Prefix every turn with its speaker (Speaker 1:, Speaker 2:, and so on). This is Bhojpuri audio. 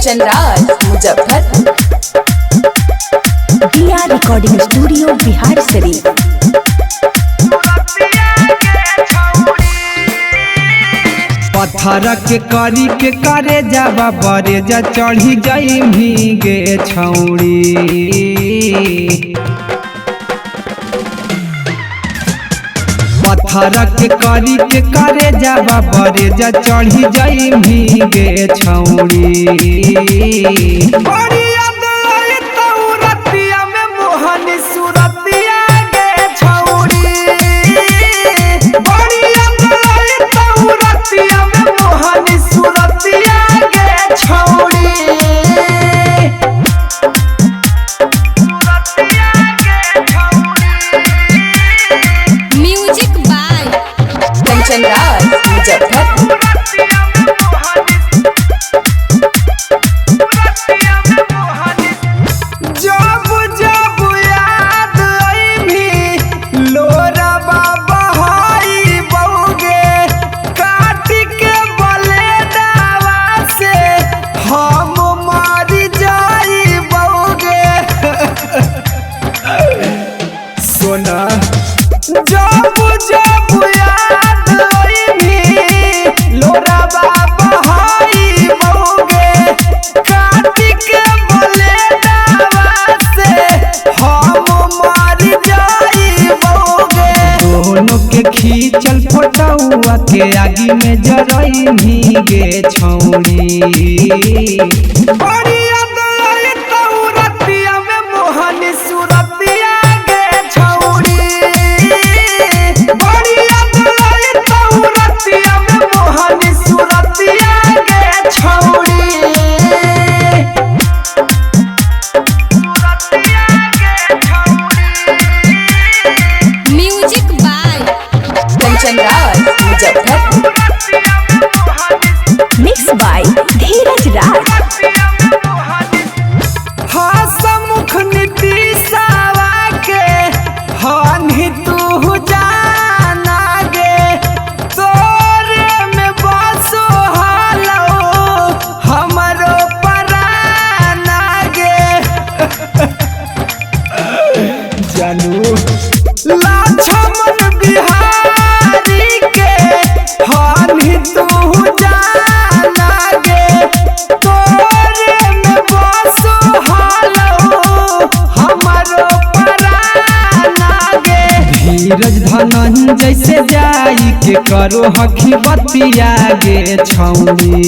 Speaker 1: कंचन राज मुजफ्फरपुर।
Speaker 2: दिया रिकॉर्डिंग स्टूडियो बिहार शरीफ।
Speaker 3: पत्थर के करी के करे जावा बरे जा चढ़ी गई भीगे छौड़ी। पत्थर के करी के करे जावा बरे जा चढ़ी गई भीगे छौड़ी।
Speaker 1: Music by Kanchan Raj Muzaffarpur.
Speaker 3: सोना जब जब याद आईनी लोरा बाबा हाई बौगे काटी के बोले दावा से हम मर जाई बौगे। दोनों के खींचल फोटोआ के आगी में जरई भीगे छौड़ी। बड़ी याद आई तौरतिया में मोहनी सूरतिया
Speaker 1: music by Kanchan Raj Muzaffarpur.
Speaker 2: Mix by Dheeraj Raj.
Speaker 3: हसमुख नीतीशवा के हनी तू जाना गे तोरे में बसो हालो हमरो पराना गे। जानू लक्ष्मण बिहारी के हनी तू जाना गे तोरे में बसो हालो हमरो पराना गे। धीरज धनंजय से जाई के करो हखी बतिया गे छौड़ी।